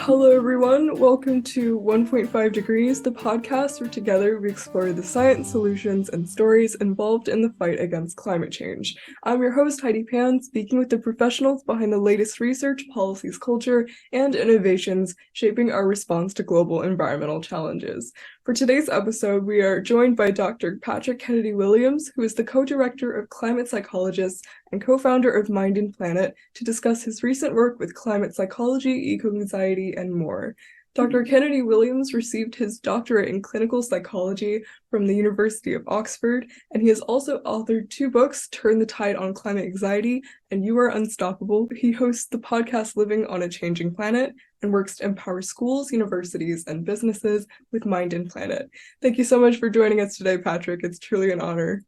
Hello, everyone. Welcome to 1.5 Degrees, the podcast where together we explore the science, solutions, and stories involved in the fight against climate change. I'm your host, Heidi Pan, speaking with the professionals behind the latest research, policies, culture, and innovations shaping our response to global environmental challenges. For today's episode, we are joined by Dr. Patrick Kennedy Williams, who is the co-director of Climate Psychologists and co-founder of Mind and Planet, to discuss his recent work with climate psychology, eco-anxiety, and more. Dr. Kennedy Williams received his doctorate in clinical psychology from the University of Oxford, and he has also authored two books, Turn the Tide on Climate Anxiety and You Are Unstoppable. He hosts the podcast Living on a Changing Planet and works to empower schools, universities, and businesses with Mind and Planet. Thank you so much for joining us today, Patrick. It's truly an honor.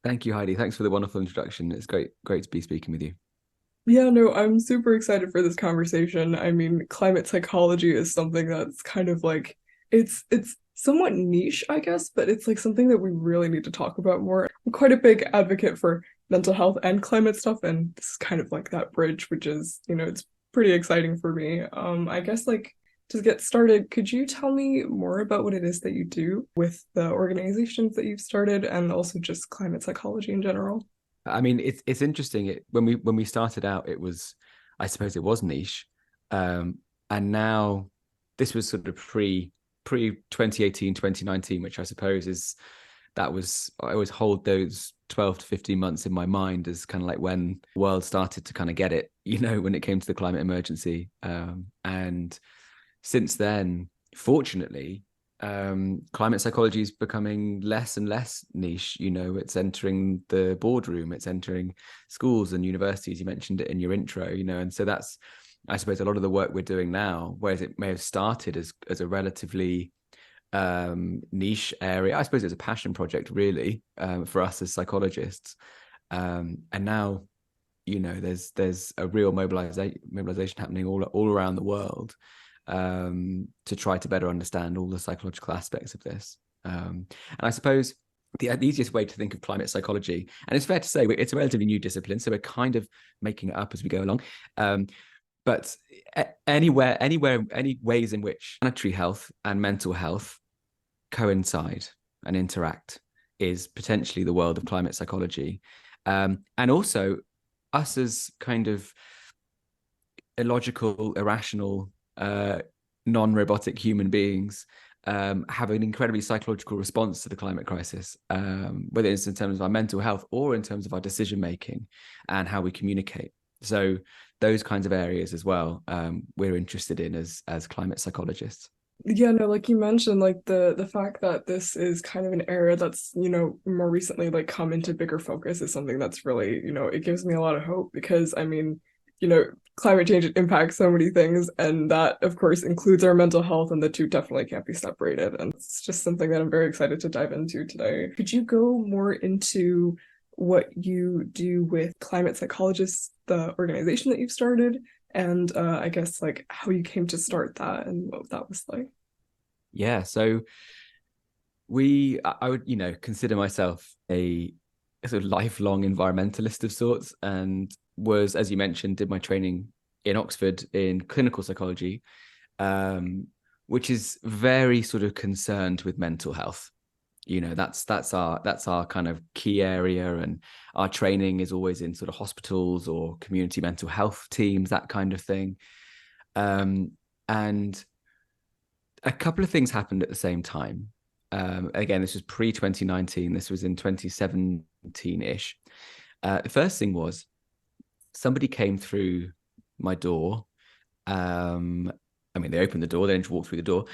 Thank you, Heidi. Thanks for the wonderful introduction. It's great to be speaking with you. Yeah, no, I'm super excited for this conversation. I mean, climate psychology is something that's kind of like it's somewhat niche, I guess, but it's like something that we really need to talk about more. I'm quite a big advocate for mental health and climate stuff, and this is kind of like that bridge, which is, it's pretty exciting for me. I guess like to get started, could you tell me more about what it is that you do with the organizations that you've started and also just climate psychology in general? I mean, it's interesting. When we started out, I suppose it was niche, and now this was sort of pre 2018, 2019, which I suppose I always hold those 12 to 15 months in my mind as kind of like when the world started to kind of get it, when it came to the climate emergency, and since then, fortunately, climate psychology is becoming less and less niche. It's entering the boardroom, it's entering schools and universities. You mentioned it in your intro, and so that's, I suppose, a lot of the work we're doing now, whereas it may have started as a relatively niche area. I suppose it's a passion project, really, for us as psychologists, and now, there's a real mobilization happening all around the world, to try to better understand all the psychological aspects of this. And I suppose the easiest way to think of climate psychology, and it's fair to say it's a relatively new discipline, so we're kind of making it up as we go along. But any ways in which planetary health and mental health coincide and interact is potentially the world of climate psychology. And also us as kind of illogical, irrational, non-robotic human beings have an incredibly psychological response to the climate crisis, whether it's in terms of our mental health or in terms of our decision making and how we communicate. So those kinds of areas as well, we're interested in as climate psychologists. Yeah, no, like you mentioned, like the fact that this is kind of an area that's, more recently like come into bigger focus is something that's really, it gives me a lot of hope because I mean, climate change impacts so many things, and that of course includes our mental health, and the two definitely can't be separated. And it's just something that I'm very excited to dive into today. Could you go more into what you do with Climate Psychologists, the organization that you've started, and I guess like how you came to start that and what that was like? Yeah, so I would, consider myself a sort of lifelong environmentalist of sorts, and was, as you mentioned, did my training in Oxford in clinical psychology, which is very sort of concerned with mental health. That's our kind of key area, and our training is always in sort of hospitals or community mental health teams, that kind of thing. And a couple of things happened at the same time. Again, this was pre-2019. This was in 2017-ish. The first thing was somebody came through my door. They opened the door, they didn't walk through the door,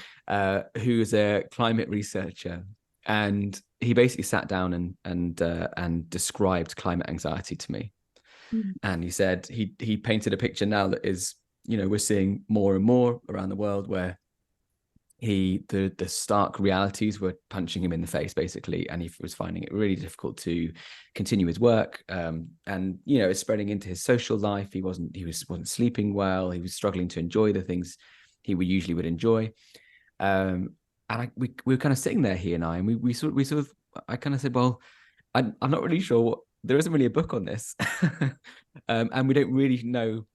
who's a climate researcher. And he basically sat down and described climate anxiety to me. Mm-hmm. And he said he painted a picture now that is, we're seeing more and more around the world where the stark realities were punching him in the face, basically, and he was finding it really difficult to continue his work. And it's spreading into his social life. He wasn't sleeping well. He was struggling to enjoy the things he usually would enjoy. And we were kind of sitting there, he and I, and we sort of I kind of said, well, I'm not really sure there isn't really a book on this, and we don't really know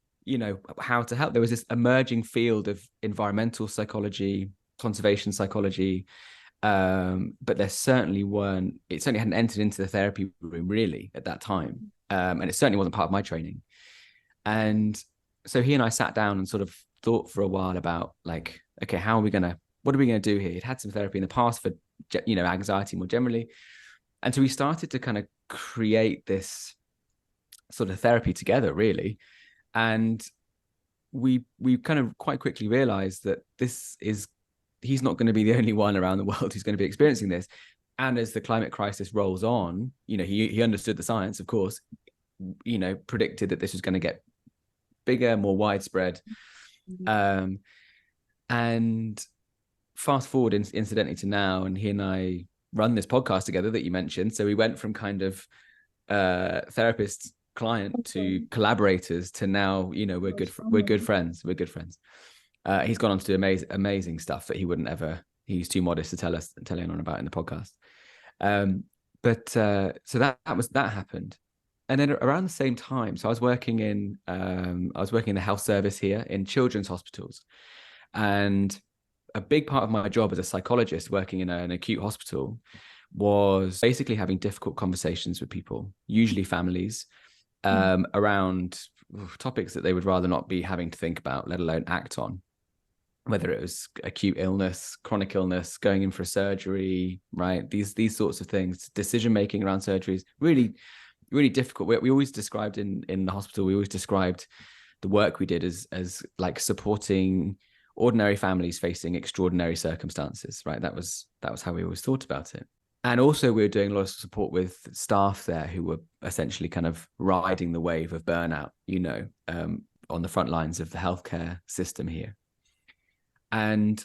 how to help. There was this emerging field of environmental psychology, conservation psychology, but it certainly hadn't entered into the therapy room really at that time. And it certainly wasn't part of my training. And so he and I sat down and sort of thought for a while about like, okay, what are we going to do here? He'd had some therapy in the past for, anxiety more generally. And so we started to kind of create this sort of therapy together really. And we kind of quite quickly realized that he's not going to be the only one around the world who's going to be experiencing this. And as the climate crisis rolls on, he understood the science, of course, predicted that this was going to get bigger, more widespread. And fast forward incidentally to now, and he and I run this podcast together that you mentioned. So we went from kind of therapist client to collaborators to now, we're good friends. He's gone on to do amazing stuff that he's too modest to tell anyone about in the podcast. So that happened. And then around the same time, so I was working in the health service here in children's hospitals. And a big part of my job as a psychologist working in an acute hospital was basically having difficult conversations with people, usually families, around topics that they would rather not be having to think about, let alone act on. Whether it was acute illness, chronic illness, going in for a surgery, right? These sorts of things, decision-making around surgeries, really, really difficult. We always described in the hospital, we always described the work we did as like supporting ordinary families facing extraordinary circumstances, right? That was how we always thought about it. And also we were doing a lot of support with staff there who were essentially kind of riding the wave of burnout, on the front lines of the healthcare system here. And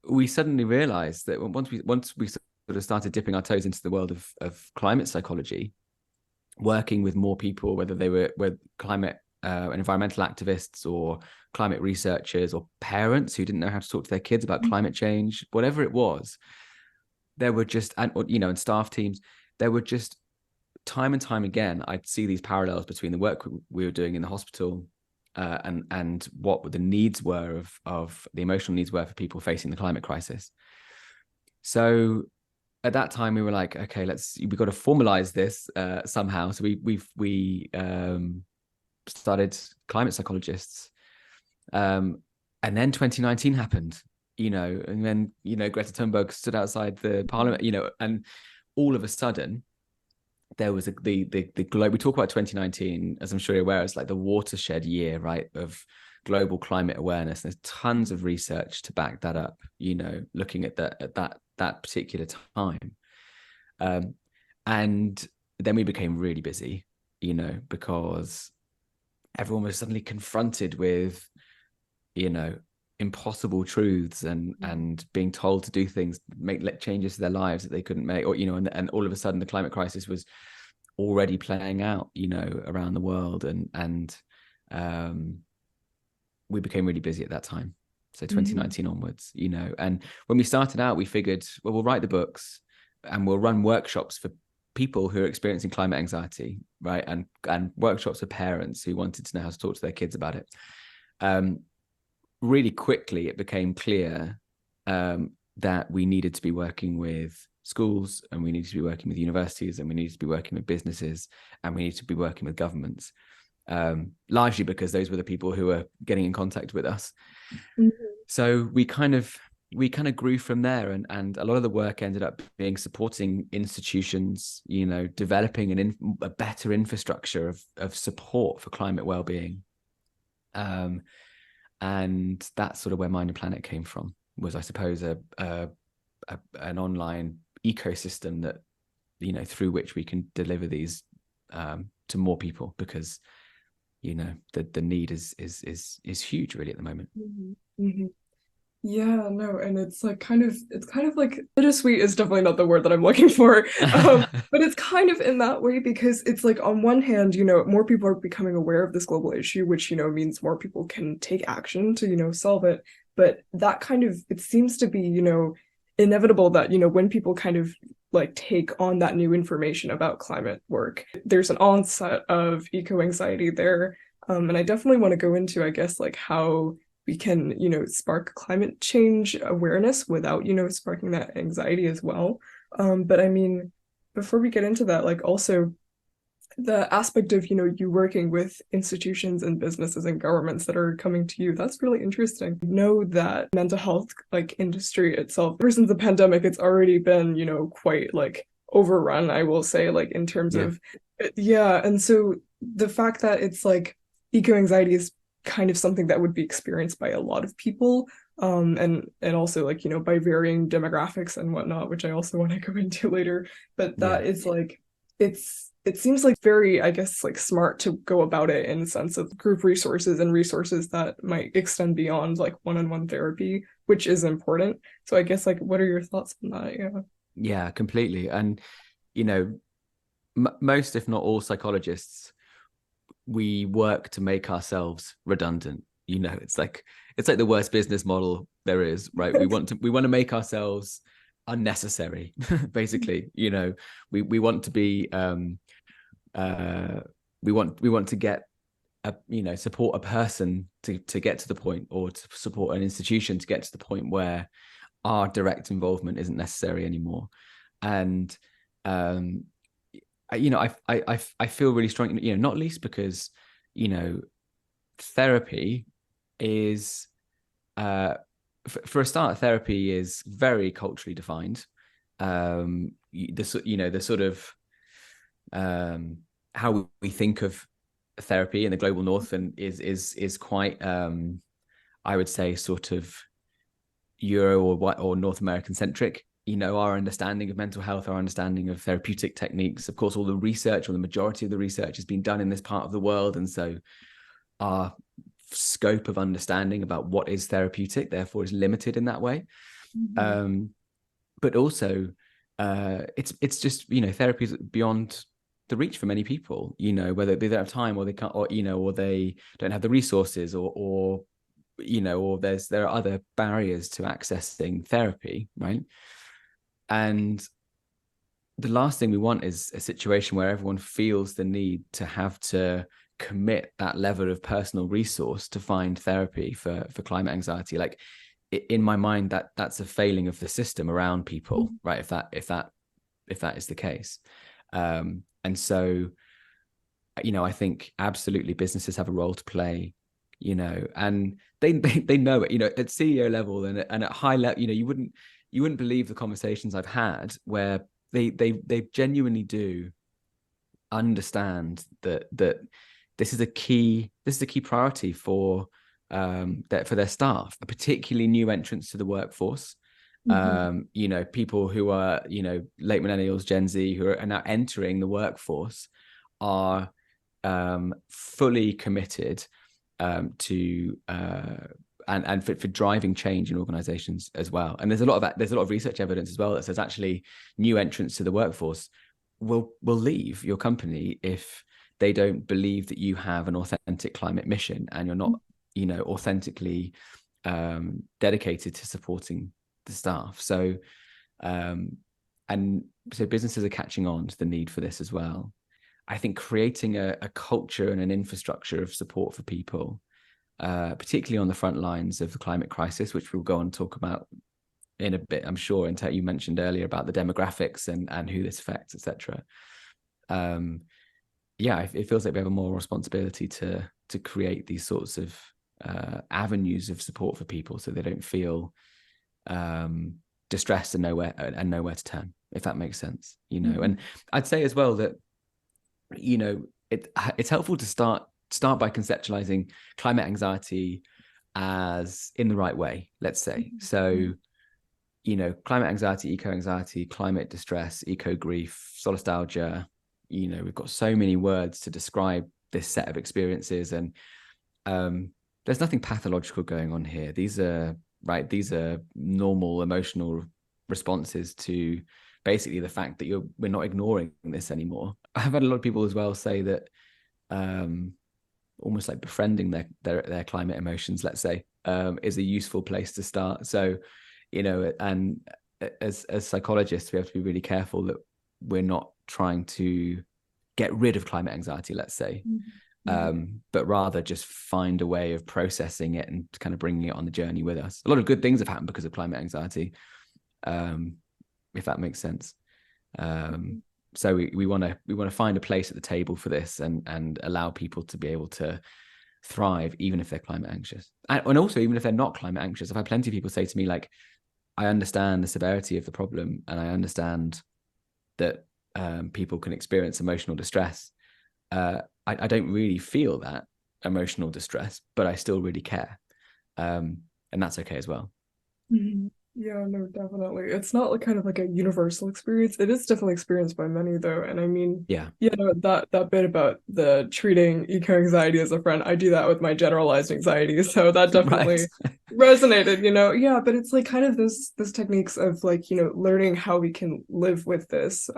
we suddenly realized that once we sort of started dipping our toes into the world of climate psychology, working with more people, whether they were climate environmental activists or climate researchers or parents who didn't know how to talk to their kids about climate change, whatever it was, there were just, and staff teams, there were just time and time again, I'd see these parallels between the work we were doing in the hospital and what the needs were of the emotional needs were for people facing the climate crisis. So at that time we were like, okay, we've got to formalize this somehow. So we started Climate Psychologists. And then 2019 happened, and then, Greta Thunberg stood outside the parliament, and all of a sudden there was the globe. We talk about 2019, as I'm sure you're aware, it's like the watershed year, right, of global climate awareness. There's tons of research to back that up, looking at that particular time. And then we became really busy, because everyone was suddenly confronted with, impossible truths and being told to do things, make changes to their lives that they couldn't make, or, and all of a sudden the climate crisis was already playing out, around the world. And we became really busy at that time. So 2019 onwards, and when we started out, we figured, well, we'll write the books and we'll run workshops for people who are experiencing climate anxiety, right? And workshops for parents who wanted to know how to talk to their kids about it. Really quickly, it became clear that we needed to be working with schools, and we needed to be working with universities, and we needed to be working with businesses, and we needed to be working with governments, largely because those were the people who were getting in contact with us. So we kind of grew from there, and a lot of the work ended up being supporting institutions, developing a better infrastructure of support for climate well-being. And that's sort of where Mind and Planet came from, was, I suppose, an online ecosystem that, through which we can deliver these to more people, because, the need is huge really at the moment. Yeah, no, and it's kind of like, bittersweet is definitely not the word that I'm looking for. But it's kind of in that way, because it's like, on one hand, more people are becoming aware of this global issue, which, means more people can take action to, solve it. But that kind of, it seems to be, inevitable that, when people kind of like take on that new information about climate work, there's an onset of eco-anxiety there. And I definitely want to go into, I guess, like how we can, spark climate change awareness without, sparking that anxiety as well. But I mean, before we get into that, like also the aspect of, you working with institutions and businesses and governments that are coming to you, that's really interesting. I know that mental health like industry itself, ever since the pandemic, it's already been, quite like overrun, I will say, like in terms Yeah. of yeah. And so the fact that it's like eco anxiety is kind of something that would be experienced by a lot of people. And also like, by varying demographics and whatnot, which I also want to go into later. But Yeah. that is like it seems like very, I guess, like smart to go about it in the sense of group resources and resources that might extend beyond like one-on-one therapy, which is important. So I guess like what are your thoughts on that? Yeah. Yeah, completely. And you know, most, if not all, psychologists, we work to make ourselves redundant. It's like the worst business model there is, right? We want to make ourselves unnecessary, basically. We want to be uh we want to get support a person to get to the point, or to support an institution to get to the point where our direct involvement isn't necessary anymore. And um I feel really strong, not least because therapy is for a start, therapy is very culturally defined. The sort of how we think of therapy in the global north and is quite I would say sort of Euro or North American centric. Our understanding of mental health, our understanding of therapeutic techniques, of course, all the research, or the majority of the research, has been done in this part of the world, and so our scope of understanding about what is therapeutic therefore is limited in that way. Mm-hmm. But also it's just therapy is beyond the reach for many people, whether they don't have time, or they can't, or they don't have the resources, or there are other barriers to accessing therapy, right? And the last thing we want is a situation where everyone feels the need to have to commit that level of personal resource to find therapy for climate anxiety. Like, in my mind, that's a failing of the system around people, right? If that is the case. And so I think absolutely businesses have a role to play, and they know it, at CEO level and at high level. You wouldn't believe the conversations I've had where they genuinely do understand that this is a key priority for their staff, particularly new entrants to the workforce. Mm-hmm. People who are late millennials, Gen Z, who are now entering the workforce, are fully committed to and for driving change in organizations as well. And there's a lot of research evidence as well that says actually new entrants to the workforce will leave your company if they don't believe that you have an authentic climate mission, and you're not authentically dedicated to supporting the staff. So and so businesses are catching on to the need for this as well. I think creating a culture and an infrastructure of support for people, particularly on the front lines of the climate crisis, which we'll go on and talk about in a bit, I'm sure. And you mentioned earlier about the demographics and who this affects, etc. It feels like we have a moral responsibility to create these sorts of avenues of support for people, so they don't feel distressed and nowhere to turn, if that makes sense. Mm-hmm. And I'd say as well that it's helpful to start by conceptualizing climate anxiety as in the right way, let's say. So climate anxiety, eco anxiety, climate distress, eco grief, solastalgia, we've got so many words to describe this set of experiences, and there's nothing pathological going on here. These are normal emotional responses to basically the fact that we're not ignoring this anymore. I've had a lot of people as well say that almost like befriending their climate emotions, let's say, is a useful place to start. So and as psychologists, we have to be really careful that we're not trying to get rid of climate anxiety, let's say. but rather just find a way of processing it and kind of bringing it on the journey with us. A lot of good things have happened because of climate anxiety, if that makes sense. So we want to find a place at the table for this and allow people to be able to thrive even if they're climate anxious, and also even if they're not climate anxious. I've had plenty of people say to me, like, I understand the severity of the problem and I understand that people can experience emotional distress. I don't really feel that emotional distress, but I still really care, and that's okay as well. Mhm. Yeah, no, definitely. It's not like kind of like a universal experience. It is definitely experienced by many though. And I mean, Yeah. you know, that bit about the treating eco-anxiety as a friend, I do that with my generalized anxiety. So that Right. definitely resonated, you know. Yeah, but it's like kind of those techniques of like, you know, learning how we can live with this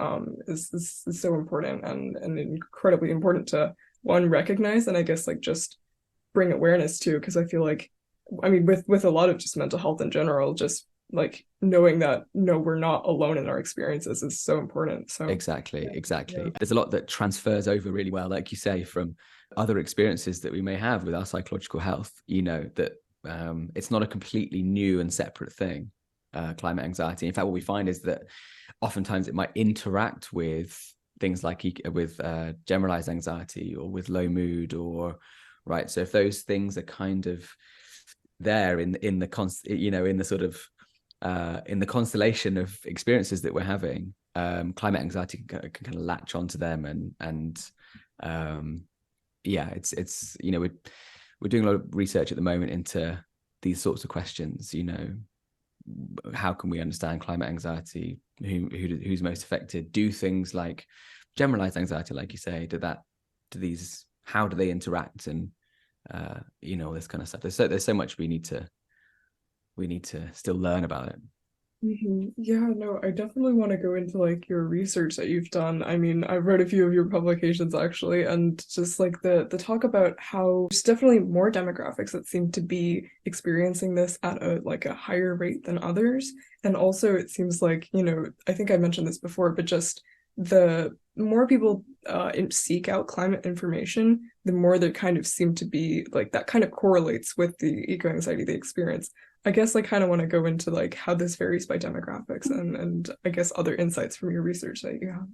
is so important and incredibly important to one recognize and I guess like just bring awareness to because I feel like I mean with a lot of just mental health in general, just like knowing that no, we're not alone in our experiences is so important. So Exactly, yeah. exactly. There's a lot that transfers over really well, like you say, from other experiences that we may have with our psychological health, you know, that it's not a completely new and separate thing, climate anxiety. In fact, what we find is that oftentimes it might interact with things like with generalized anxiety or with low mood or right. So if those things are kind of there in the you know, in the sort of in the constellation of experiences that we're having, climate anxiety can kind of latch onto them and yeah, it's you know, we're doing a lot of research at the moment into these sorts of questions. You know, how can we understand climate anxiety? Who's most affected? Do things like generalized anxiety, like you say, how do they interact? And you know, all this kind of stuff. There's so much we need to still learn about it. Yeah, no, I definitely want to go into like your research that you've done. I mean, I've read a few of your publications actually, and just like the talk about how there's definitely more demographics that seem to be experiencing this at a like a higher rate than others. And also it seems like, you know, I think I mentioned this before, but just the more people seek out climate information, the more there kind of seem to be like that kind of correlates with the eco-anxiety they experience. I guess I kind of want to go into like how this varies by demographics and I guess other insights from your research that you have.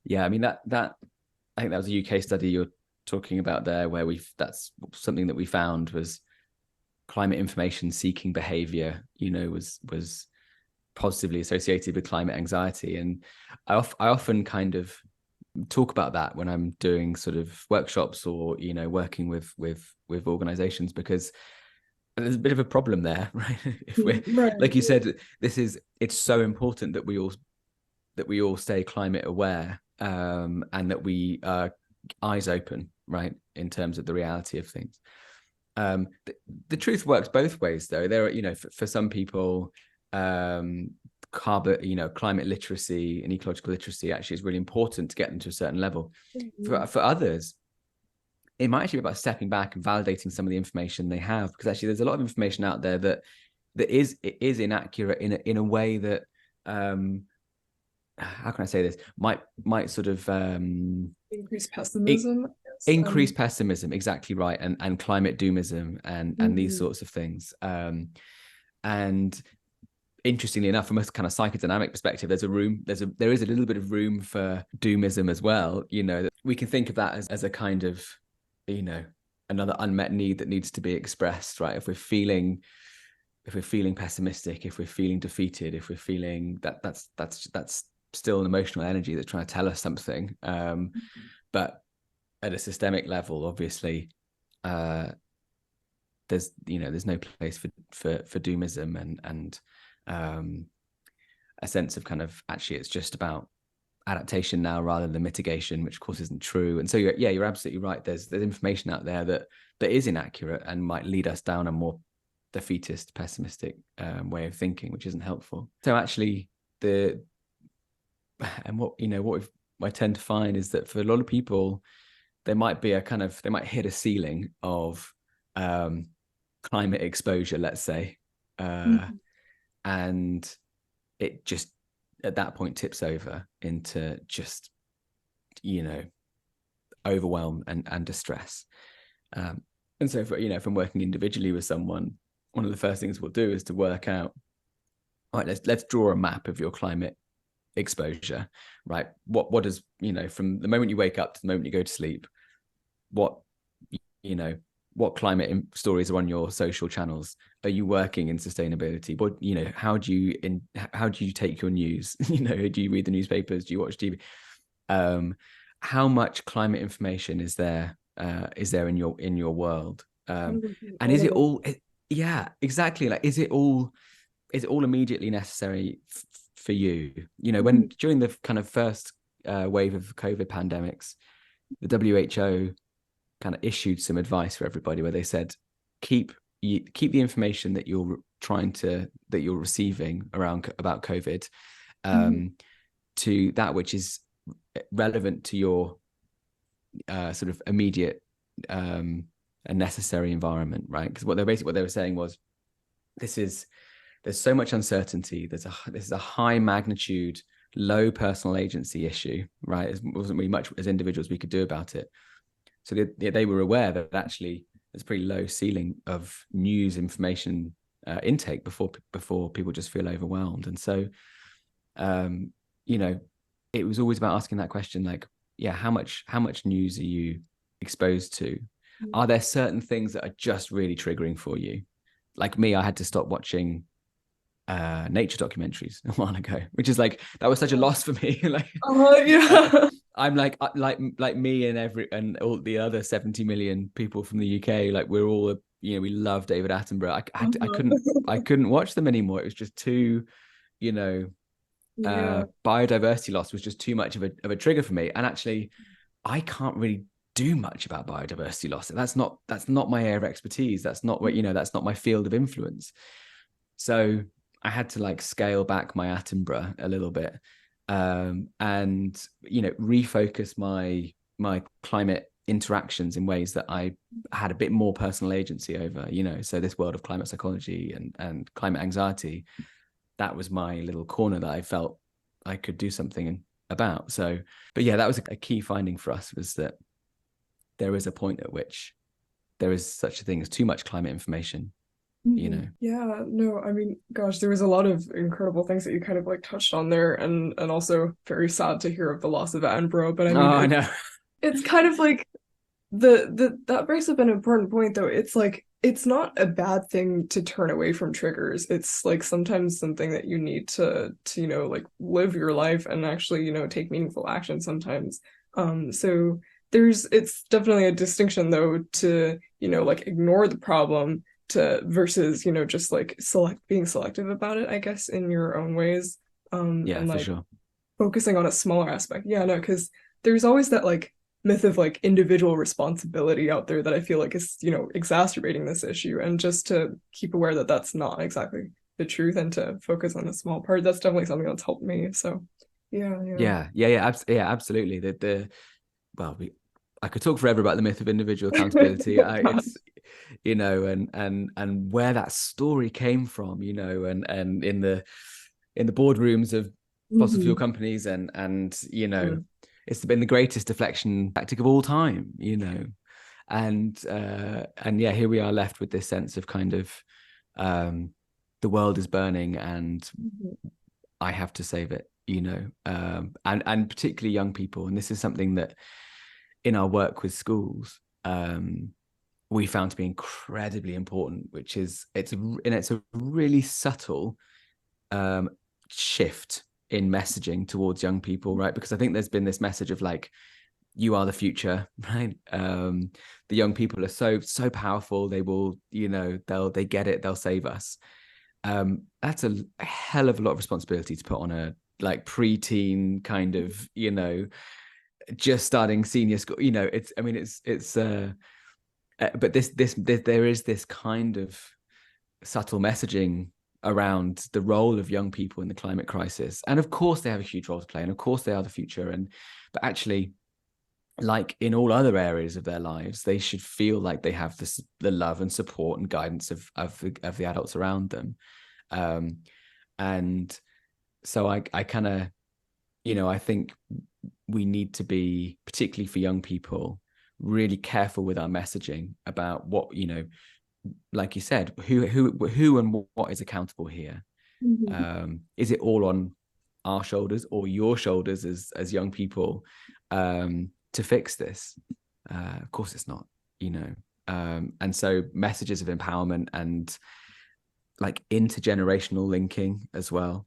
Yeah, I mean that I think that was a UK study you're talking about there, where that's something that we found was climate information seeking behavior, you know, was positively associated with climate anxiety. And I often kind of talk about that when I'm doing sort of workshops or, you know, working with organizations, because there's a bit of a problem there, right? If we're, Right. like you said, it's so important that we all stay climate aware, and that we are eyes open, right, in terms of the reality of things. The truth works both ways, though. There are, you know, for some people, climate literacy and ecological literacy actually is really important to get them to a certain level. Mhm. For others, it might actually be about stepping back and validating some of the information they have, because actually there's a lot of information out there that is inaccurate in a way that, how can I say this, might sort of Increased pessimism, I guess. increase pessimism, exactly right, and climate doomism and these Mhm. sorts of things. And interestingly enough, from a kind of psychodynamic perspective, there is a little bit of room for doomism as well. You know, that we can think of that as a kind of, you know, another unmet need that needs to be expressed, right? If we're feeling pessimistic, if we're feeling defeated, if we're feeling that's still an emotional energy that's trying to tell us something. But at a systemic level, obviously, uh, there's no place for doomism and um, a sense of kind of actually it's just about adaptation now rather than mitigation, which of course isn't true. And so you're absolutely right. There's information out there that is inaccurate and might lead us down a more defeatist, pessimistic way of thinking, which isn't helpful. So actually, the and what you know what I tend to find is that for a lot of people, there might be they might hit a ceiling of um, climate exposure, let's say, Mhm. and it just at that point tips over into just, you know, overwhelm and distress. And so, if I'm working individually with someone, one of the first things we'll do is to work out, all right, let's draw a map of your climate exposure, right? What does, from the moment you wake up to the moment you go to sleep, what what climate stories are on your social channels? Are you working in sustainability? What, how do you take your news? Do you read the newspapers? Do you watch TV? How much climate information is there in your world? And is it all? Yeah, exactly. Like, is it all immediately necessary for you? When during the kind of first wave of COVID pandemics, the WHO kind of issued some advice for everybody where they said, keep the information that you're receiving about COVID to that which is relevant to your sort of immediate and necessary environment, right? Because what they were saying was, there's so much uncertainty. This is a high magnitude, low personal agency issue, right? There wasn't really much as individuals we could do about it. So they were aware that actually there's a pretty low ceiling of news information intake before people just feel overwhelmed. And so, it was always about asking that question, like, yeah, how much news are you exposed to? Are there certain things that are just really triggering for you? Like me, I had to stop watching nature documentaries a while ago, which is like, that was such a loss for me. Like, yeah. I'm like me and all the other 70 million people from the UK, like we're all, we love David Attenborough. I couldn't watch them anymore. It was just too, biodiversity loss was just too much of a trigger for me. And actually, I can't really do much about biodiversity loss. That's not my area of expertise. That's not what, that's not my field of influence. So I had to like scale back my Attenborough a little bit, and refocus my climate interactions in ways that I had a bit more personal agency over. So this world of climate psychology and climate anxiety, that was my little corner that I felt I could do something about. So, but yeah, that was a key finding for us, was that there is a point at which there is such a thing as too much climate information. Yeah, no, I mean, gosh, there was a lot of incredible things that you kind of like touched on there, and also very sad to hear of the loss of Attenborough. But I mean, I know. It's kind of like that brings up an important point though. It's like, it's not a bad thing to turn away from triggers. It's like sometimes something that you need to like live your life and actually, take meaningful action sometimes. So it's definitely a distinction though to, like ignore the problem to versus, just like being selective about it, I guess, in your own ways. Yeah, And for like sure. focusing on a smaller aspect. Yeah, no, because there's always that like myth of like individual responsibility out there that I feel like is, exacerbating this issue. And just to keep aware that that's not exactly the truth and to focus on a small part, that's definitely something that's helped me. So Yeah, absolutely. Well, I could talk forever about the myth of individual accountability. It's, and where that story came from, and in the boardrooms of fossil fuel companies, and it's been the greatest deflection tactic of all time, and yeah, here we are left with this sense of kind of the world is burning and I have to save it, and particularly young people. And this is something that in our work with schools, we found to be incredibly important, which is it's a really subtle shift in messaging towards young people, right? Because I think there's been this message of like, you are the future, right? The young people are so powerful. They will, they get it. They'll save us. That's a hell of a lot of responsibility to put on a like preteen kind of, just starting senior school. But there is this kind of subtle messaging around the role of young people in the climate crisis. And of course they have a huge role to play, and of course they are the future. But actually, like in all other areas of their lives, they should feel like they have the love and support and guidance of the adults around them. And so I kind of, I think we need to be, particularly for young people, really careful with our messaging about what, like you said, who and what is accountable here. Mhm. Is it all on our shoulders or your shoulders as young people, to fix this? Of course it's not, and so messages of empowerment and like intergenerational linking as well,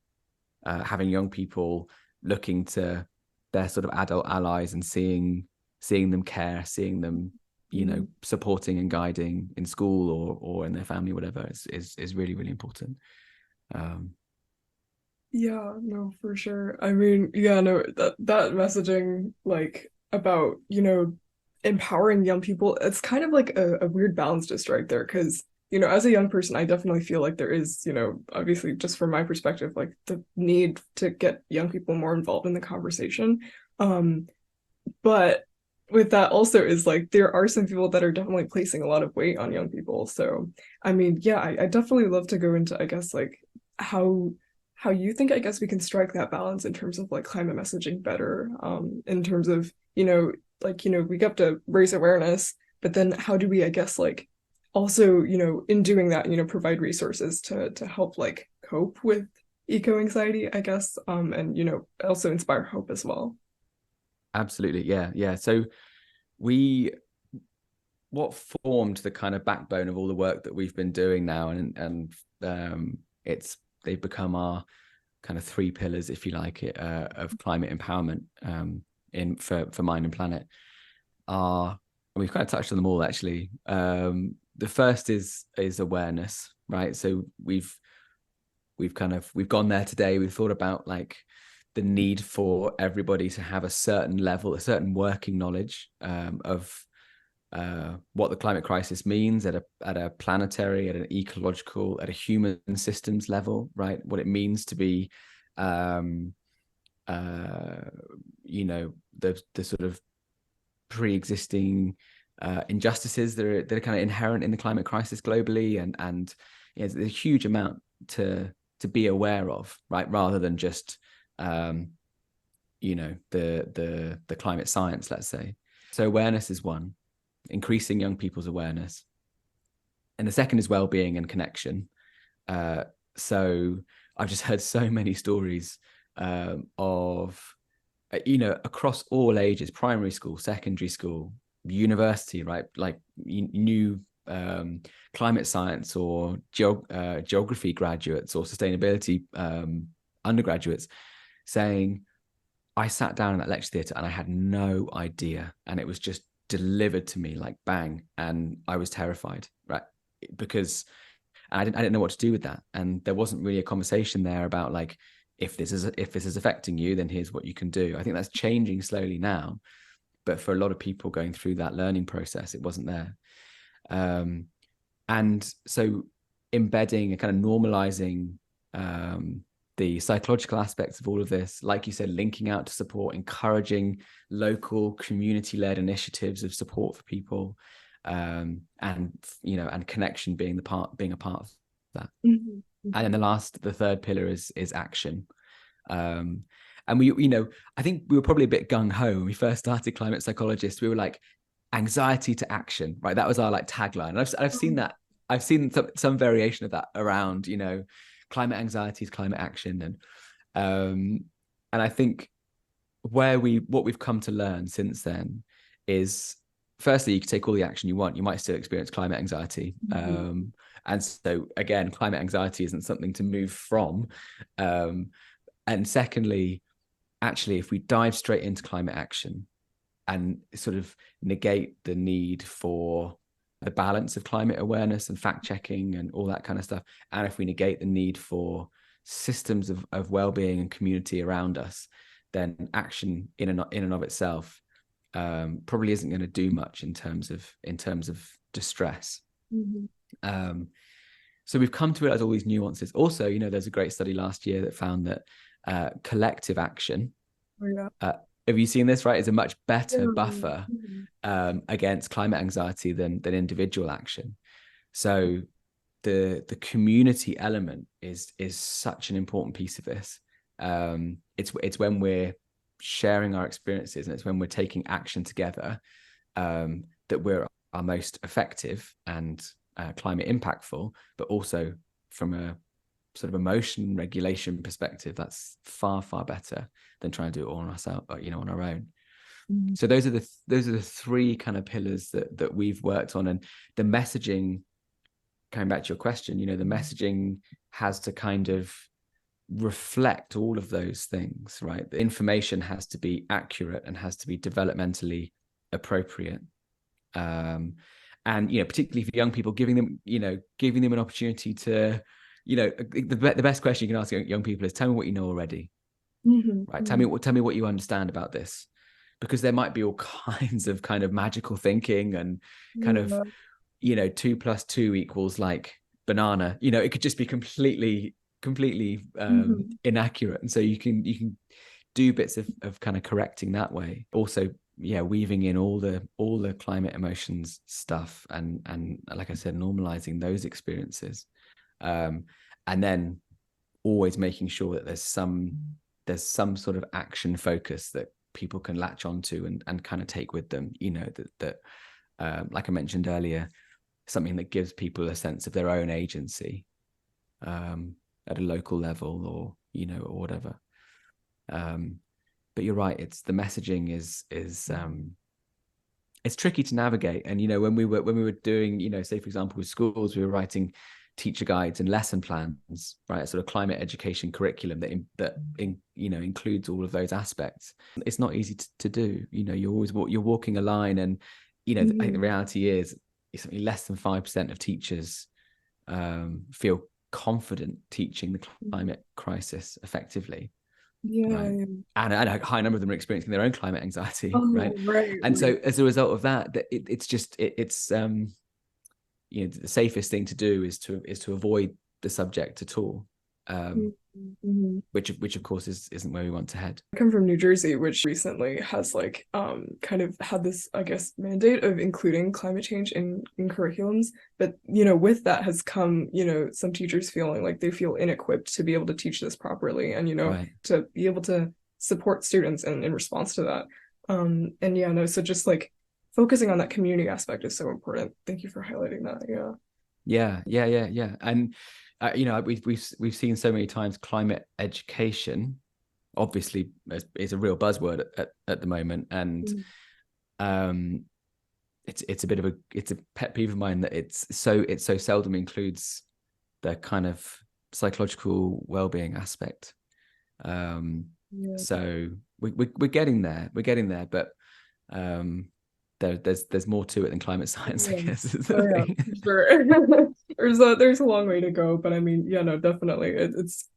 having young people looking to their sort of adult allies and seeing them care, seeing them, Mhm. supporting and guiding in school or in their family, whatever, is really, really important. um Yeah, no, for sure. I mean, yeah, no, that messaging like about, empowering young people, it's kind of like a weird balance to strike there because, as a young person, I definitely feel like there is, obviously just from my perspective, like the need to get young people more involved in the conversation. Um, but with that also is like there are some people that are definitely placing a lot of weight on young people. So, I mean, yeah, I definitely love to go into, I guess, like how how you think, I guess, we can strike that balance in terms of like climate messaging better, in terms of, like, we have to raise awareness, but then how do we, I guess, like also, in doing that, provide resources to help like cope with eco anxiety, I guess, and also inspire hope as well. Absolutely, yeah, yeah. So we what formed the kind of backbone of all the work that we've been doing now, and it's they've become our kind of three pillars, if you like it, of climate empowerment, in for Mind and Planet. Are We've kind of touched on them all actually. The first is awareness, right? So we've gone there today. We've thought about like the need for everybody to have a certain level, a certain working knowledge, of what the climate crisis means at a planetary, at an ecological, at a human systems level, right? What it means to be, um, uh, the sort of pre-existing injustices that are kind of inherent in the climate crisis globally, and there's a huge amount to be aware of, right? Rather than just the climate science, let's say. So awareness is one, increasing young people's awareness, and the second is well-being and connection. Uh, so I've just heard so many stories, of across all ages, primary school, secondary school, university, right? Like new climate science or geography graduates or sustainability undergraduates saying, I sat down in that lecture theatre and I had no idea, and it was just delivered to me like bang, and I was terrified, right? Because I didn't know what to do with that, and there wasn't really a conversation there about like, if this is affecting you, then here's what you can do. I think that's changing slowly now, but for a lot of people going through that learning process, it wasn't there. And so embedding and kind of normalizing, the psychological aspects of all of this, like you said, linking out to support, encouraging local community-led initiatives of support for people, and connection being a part of that. Mhm. And then the third pillar is action. um, and I think we were probably a bit gung-ho when we first started Climate Psychologists. We were like, anxiety to action, right? That was our like tagline. And I've seen Um, that. I've seen some variation of that around, climate anxiety is climate action. And I think what we've come to learn since then is, firstly, you can take all the action you want, you might still experience climate anxiety. mhm. And so again, climate anxiety isn't something to move from. And secondly, actually, if we dive straight into climate action and sort of negate the need for the balance of climate awareness and fact checking and all that kind of stuff, and if we negate the need for systems of well-being and community around us, then action in and of itself, probably isn't going to do much in terms of distress. Mhm. um, so we've come to realize all these nuances. Also, there's a great study last year that found that collective action, Oh, yeah. uh, have you seen this, right, is a much Yeah. better buffer, Mhm. against climate anxiety than individual action. So the community element is such an important piece of this. It's when we're sharing our experiences, and it's when we're taking action together that we're our most effective and climate impactful, but also from a sort of emotion regulation perspective, that's far, far better than trying to do it all on ourselves, on our own. Mm-hmm. So those are the three kind of pillars that we've worked on. And the messaging, coming back to your question, the messaging has to kind of reflect all of those things, right? The information has to be accurate and has to be developmentally appropriate. And particularly for young people, giving them an opportunity to, the best question you can ask young people is, tell me what you know already. Mm-hmm. Right? Tell me what you understand about this, because there might be all kinds of kind of magical thinking and kind of, 2 + 2 = like banana. It could just be completely inaccurate. And so you can do bits of kind of correcting that way. Also, weaving in all the climate emotions stuff and like I said, normalizing those experiences, and then always making sure that there's some sort of action focus that people can latch onto and kind of take with them. That like I mentioned earlier, something that gives people a sense of their own agency at a local level, or or whatever. But you're right, it's the messaging is it's tricky to navigate. And when we were doing, say for example with schools, we were writing teacher guides and lesson plans, right? A sort of climate education curriculum that includes all of those aspects. It's not easy to do. You're walking a line, and I think the reality is something less than 5% of teachers feel confident teaching the climate crisis effectively. Right. And a high number of them are experiencing their own climate anxiety. Right. And so as a result of that, it's the safest thing to do is to avoid the subject at all. Which of course isn't where we want to head. I come from New Jersey, which recently has kind of had this, I guess, mandate of including climate change in curriculums. But with that has come, some teachers feeling like they feel inequipped to be able to teach this properly, and Right. to be able to support students in response to that. So just like focusing on that community aspect is so important. Thank you for highlighting that. Yeah. And we've seen so many times climate education obviously is a real buzzword at the moment, and it's a pet peeve of mine that it's so seldom includes the kind of psychological well-being aspect. So we're getting there, but there's more to it than climate science, I guess. Is the thing. Sure. There's a long way to go, but I mean, definitely it's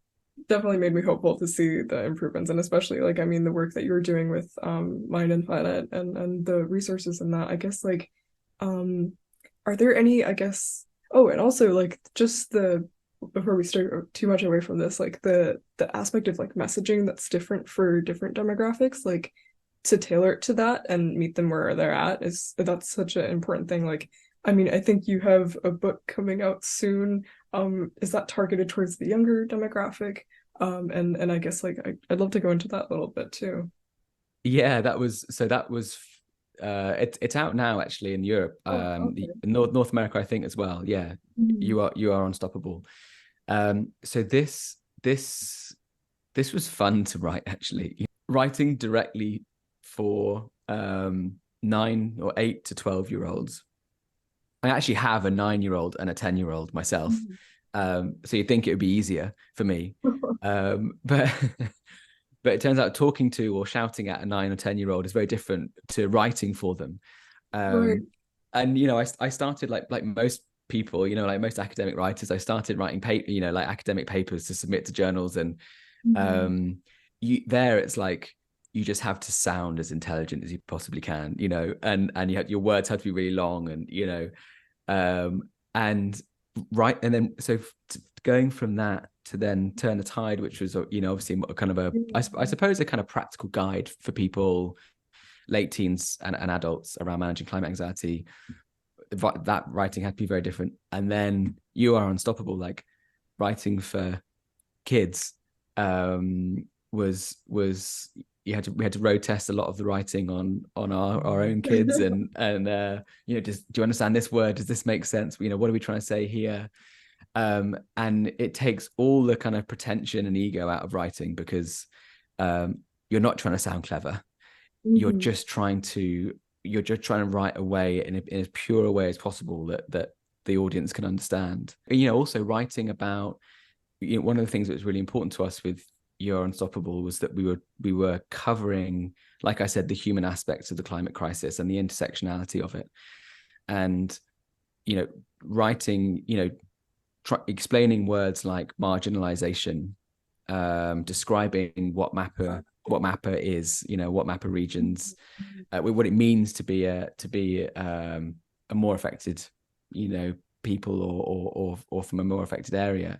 definitely made me hopeful to see the improvements, and especially the work that you're doing with Mind and Planet and the resources in that. I guess are there any, I guess, and also just before we start too much away from this, the aspect of messaging that's different for different demographics, to tailor it to that and meet them where they're at, that's such an important thing. I think you have a book coming out soon. Is that targeted towards the younger demographic? And I guess I'd love to go into that a little bit too. Yeah, it's out now actually in Europe, Okay. North America, I think as well. Yeah, you are unstoppable. So this was fun to write, actually. Writing directly for 9 or 8 to 12-year-olds. I actually have a 9-year-old and a 10-year-old myself. So you'd think it would be easier for me. But it turns out talking to or shouting at a 9 or 10-year-old is very different to writing for them. Right. And I started like most people, like most academic writers, I started writing academic papers to submit to journals, and it's like you just have to sound as intelligent as you possibly can, and your words have to be really long, and and right, and then so going from that to then Turn the Tide, which was obviously kind of I suppose a kind of practical guide for people, late teens and adults, around managing climate anxiety. That writing had to be very different. And then You Are Unstoppable, writing for kids, was we had to road test a lot of the writing on our own kids, and just, do you understand this word? Does this make sense? What are we trying to say here? And it takes all the kind of pretension and ego out of writing, because you're not trying to sound clever. You're just trying to write a way in as pure a way as possible that the audience can understand. Also writing about, one of the things that was really important to us with You're Unstoppable was that we were covering, like I said, the human aspects of the climate crisis and the intersectionality of it. And, writing, explaining words like marginalization, describing what MAPA is, what MAPA regions, what it means to be a more affected, people or from a more affected area,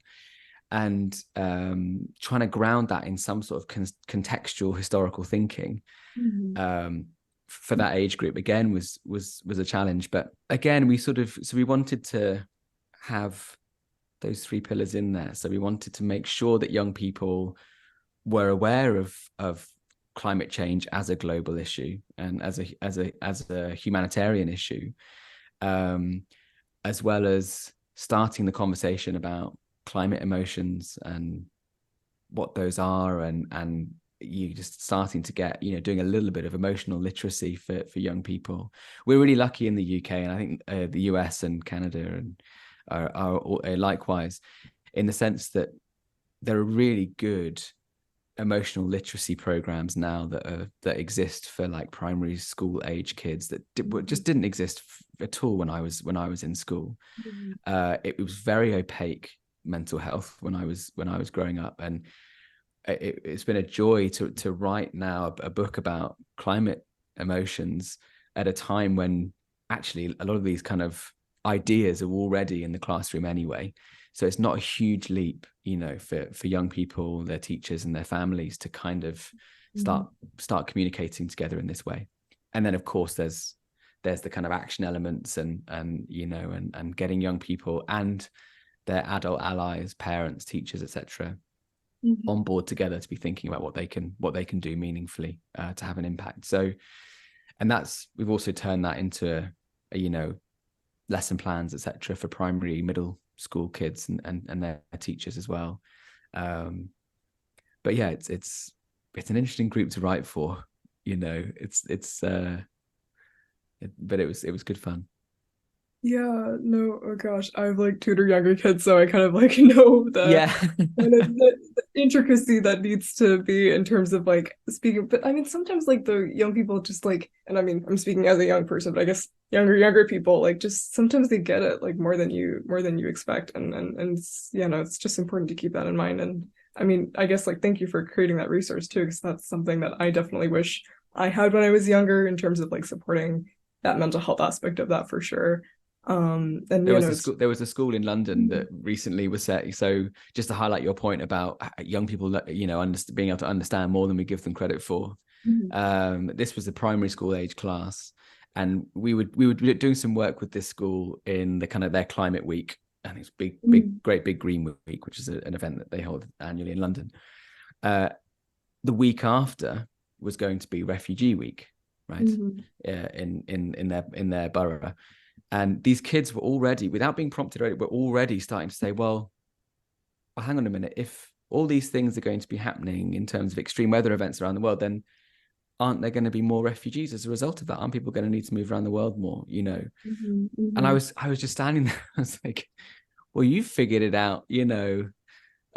and trying to ground that in some sort of contextual historical thinking for that age group again was a challenge. But again, we wanted to have those three pillars in there. So we wanted to make sure that young people were aware of climate change as a global issue and as a humanitarian issue, as well as starting the conversation about climate emotions and what those are, and you just starting to get, doing a little bit of emotional literacy for young people. We're really lucky in the UK, and I think the US and Canada and are likewise, in the sense that there are really good emotional literacy programs now that exist for like primary school age kids that just didn't exist at all when I was in school. It was very opaque mental health when I was growing up, and it's been a joy to write now a book about climate emotions at a time when actually a lot of these kind of ideas are already in the classroom anyway. So it's not a huge leap, for young people, their teachers and their families to kind of start communicating together in this way. And then of course there's the kind of action elements and getting young people and their adult allies, parents, teachers, etc., on board together to be thinking about what they can do meaningfully to have an impact. So, and we've also turned that into lesson plans, etc., for primary, middle school kids and their teachers as well. But yeah, it's an interesting group to write for. But it was good fun. Yeah, no, oh gosh, I've like tutored younger kids, so I kind of like know the intricacy that needs to be in terms of like speaking. But I mean, sometimes like the young people just like, and I mean, I'm speaking as a young person, but I guess younger people like just sometimes they get it like more than you expect, and it's just important to keep that in mind. And I mean, I guess like thank you for creating that resource too, because that's something that I definitely wish I had when I was younger in terms of like supporting that mental health aspect of that for sure. And there was a school in London that recently was set. So just to highlight your point about young people, being able to understand more than we give them credit for. This was a primary school age class, and we were doing some work with this school in the kind of their climate week. I think it's great big green week, which is an event that they hold annually in London. The week after was going to be refugee week, right? In their borough. And these kids were already, without being prompted, were already starting to say, well, hang on a minute. If all these things are going to be happening in terms of extreme weather events around the world, then aren't there going to be more refugees as a result of that? Aren't people going to need to move around the world more, And I was just standing there. I was like, well, you figured it out, a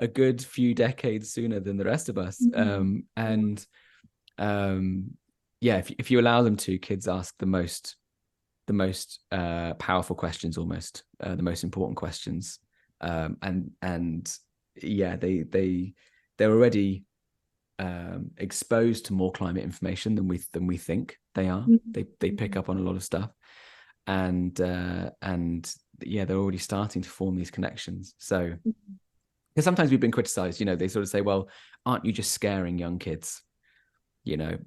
good few decades sooner than the rest of us. If you allow them to, kids ask the most powerful questions, almost the most important questions, they're already exposed to more climate information than we think they are. They pick up on a lot of stuff, and they're already starting to form these connections. So because sometimes we've been criticized, they sort of say, well, aren't you just scaring young kids?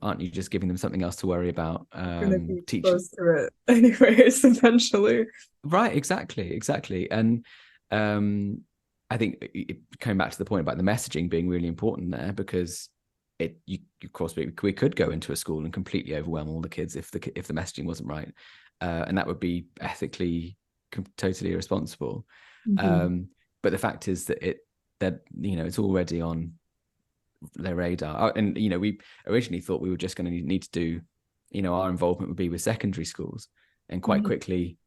Aren't you just giving them something else to worry about? Gonna be close to it anyways, eventually. Right, exactly. And I think coming back to the point about the messaging being really important there, because of course we could go into a school and completely overwhelm all the kids if the messaging wasn't right, and that would be ethically totally irresponsible. But the fact is that it's already on their radar. And we originally thought we were just going to need to do, our involvement would be with secondary schools, and quite quickly,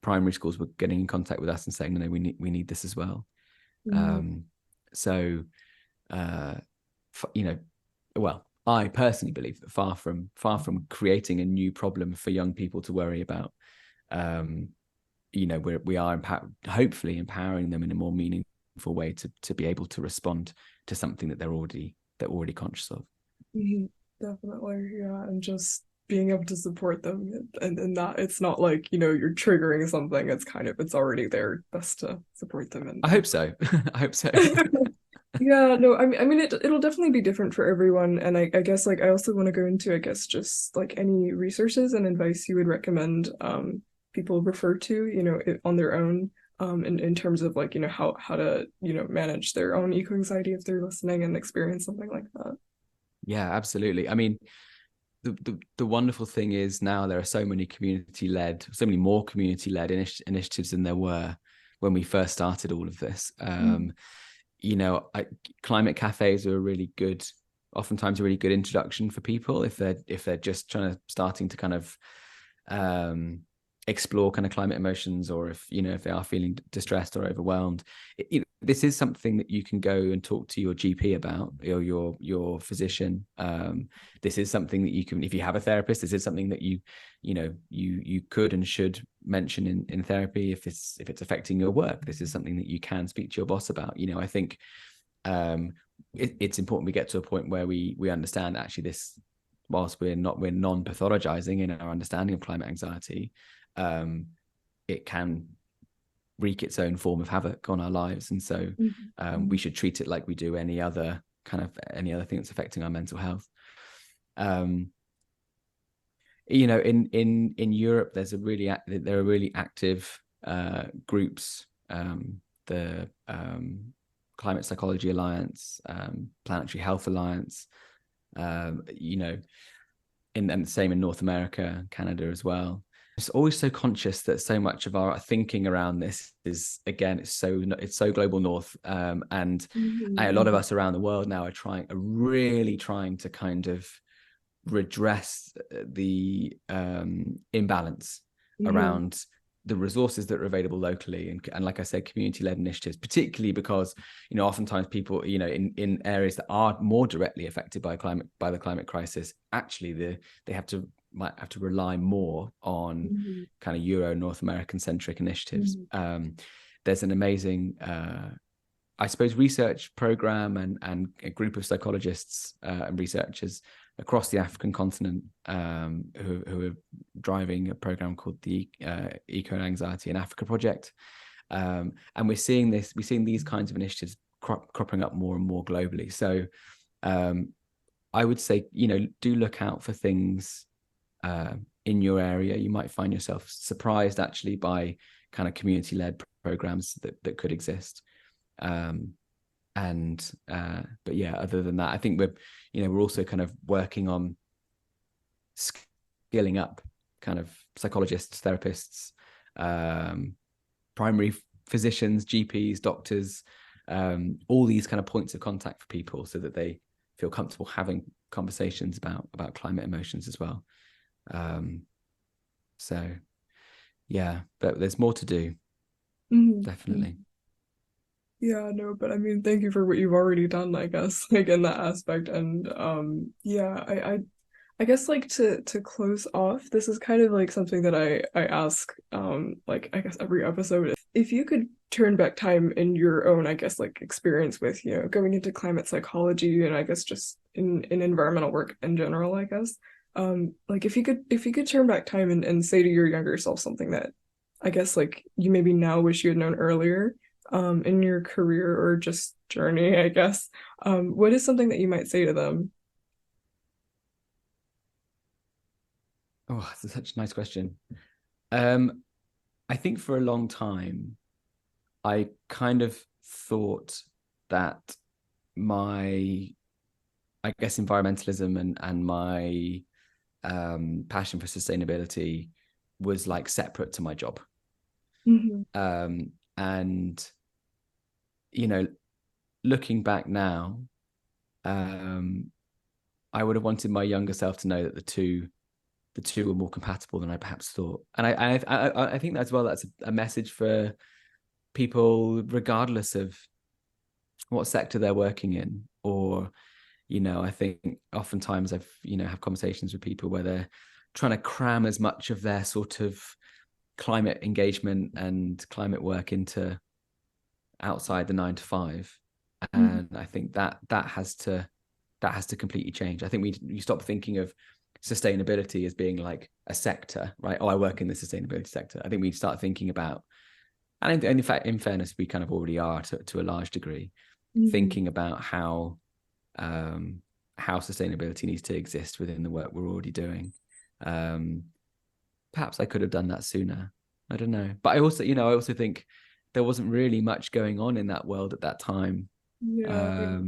primary schools were getting in contact with us and saying, no, we need this as well. So well, I personally believe that far from creating a new problem for young people to worry about, we are hopefully empowering them in a more meaningful way to be able to respond to something that they're already conscious of. Definitely, yeah, and just being able to support them, and that it's not like you're triggering something. It's already there, best to support them. And I hope so. I hope so. Yeah, no, I mean it'll definitely be different for everyone, and I guess like I also want to go into just like any resources and advice you would recommend people refer to on their own in terms of like how to manage their own eco-anxiety if they're listening and experience something like that. Yeah, absolutely. I mean, the wonderful thing is now there are so many more community-led initiatives than there were when we first started all of this. Climate cafes are oftentimes a really good introduction for people if they're just starting to kind of explore kind of climate emotions, or if they are feeling distressed or overwhelmed. This is something that you can go and talk to your GP about, or your physician. This is something that you can, if you have a therapist, this is something that you could and should mention in therapy. If it's affecting your work, this is something that you can speak to your boss about. I think it's important we get to a point where we understand actually this, whilst we're non-pathologizing in our understanding of climate anxiety, it can wreak its own form of havoc on our lives, and so we should treat it like we do any other thing that's affecting our mental health. In Europe, there are really active groups, the Climate Psychology Alliance, Planetary Health Alliance, and the same in North America, Canada as well. It's always so conscious that so much of our thinking around this is, again, it's so global north, and a lot of us around the world now are really trying to kind of redress the imbalance around the resources that are available locally, and like I said, community-led initiatives, particularly because oftentimes people in areas that are more directly affected by the climate crisis, actually they might have to rely more on kind of North American centric initiatives. There's an amazing I suppose research program and a group of psychologists and researchers across the African continent who are driving a program called the Eco Anxiety in Africa Project, and we're seeing these kinds of initiatives cropping up more and more globally. So I would say do look out for things in your area. You might find yourself surprised actually by kind of community-led programs that could exist. But yeah, other than that, I think we're also kind of working on skilling up kind of psychologists, therapists, primary physicians, GPs, doctors, all these kind of points of contact for people so that they feel comfortable having conversations about climate emotions as well. So yeah, but there's more to do. Definitely. Yeah, no, but I mean, thank you for what you've already done, I guess, like in that aspect. And yeah, I guess like to close off, this is kind of like something that I ask like I guess every episode. If you could turn back time in your own, I guess, like experience with, going into climate psychology and I guess just in environmental work in general, I guess. Like if you could turn back time and say to your younger self something that I guess like you maybe now wish you had known earlier in your career or just journey, I guess. What is something that you might say to them? Oh, that's such a nice question. I think for a long time, I kind of thought that my I guess environmentalism and my passion for sustainability was like separate to my job. And you know, looking back now, I would have wanted my younger self to know that the two were more compatible than I perhaps thought. And I think as well, that's a message for people, regardless of what sector they're working in. Or, I think oftentimes I've, have conversations with people where they're trying to cram as much of their sort of climate engagement and climate work into outside the 9 to 5. And I think that has to completely change. I think you stop thinking of sustainability as being like a sector, right? Oh, I work in the sustainability sector. I think we start thinking about, and in fact, in fairness, we kind of already are to a large degree, thinking about how sustainability needs to exist within the work we're already doing. Perhaps I could have done that sooner. I don't know. But I also think there wasn't really much going on in that world at that time. Yeah.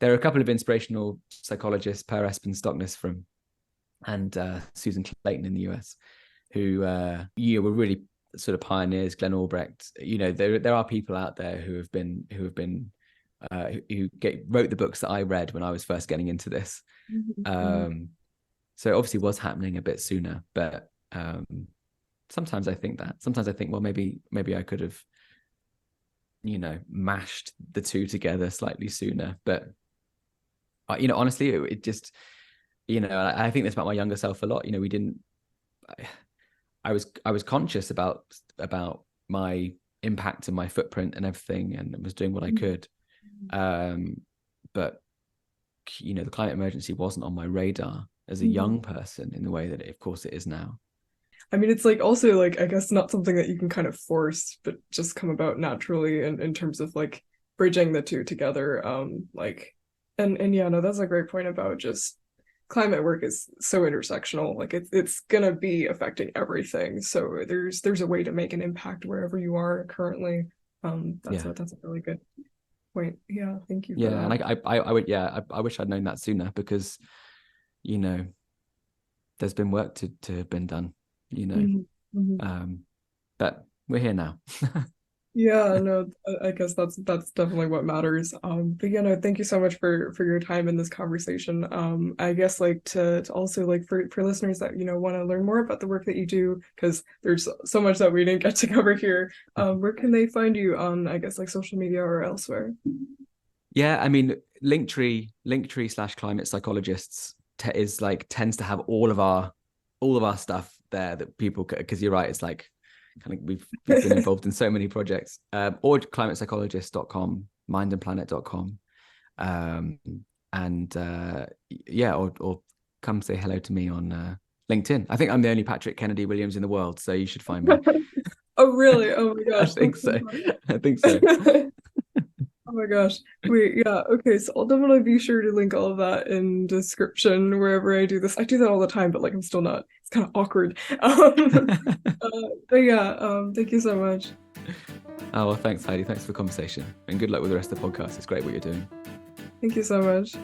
There are a couple of inspirational psychologists, Per Espen Stoknes and Susan Clayton in the US, who were really sort of pioneers. Glenn Albrecht. There are people out there who wrote the books that I read when I was first getting into this. So it obviously was happening a bit sooner, but sometimes I think, well, maybe I could have, mashed the two together slightly sooner. But honestly, it just, I think this about my younger self a lot. I was conscious about my impact and my footprint and everything, and was doing what I could. But the climate emergency wasn't on my radar as a young person in the way that of course it is now. I mean, it's like also like, I guess not something that you can kind of force, but just come about naturally in terms of like bridging the two together. And yeah, no, that's a great point about just climate work is so intersectional. Like it's gonna be affecting everything. So there's a way to make an impact wherever you are currently. That's a really good point. Yeah, thank you for that. And I wish I'd known that sooner, because there's been work to have been done. But we're here now. Yeah, no, I guess that's definitely what matters. But yeah, no, thank you so much for your time in this conversation. I guess like to also like for listeners that want to learn more about the work that you do, because there's so much that we didn't get to cover here. Where can they find you on, I guess, like social media or elsewhere? Yeah, I mean, Linktree / Climate Psychologists tends to have all of our stuff there that people, because you're right, it's like kind of we've been involved in so many projects. Or climatepsychologist.com, mindandplanet.com, or come say hello to me on LinkedIn. I think I'm the only Patrick Kennedy Williams in the world, so you should find me. Oh really? Oh my gosh. I think so. Oh my gosh. Wait, yeah, okay, so I'll definitely be sure to link all of that in description wherever I do this. I do that all the time, but like I'm still not, it's kind of awkward. But yeah, thank you so much. Oh, well, thanks, Heidi. Thanks for the conversation, and good luck with the rest of the podcast. It's great what you're doing. Thank you so much.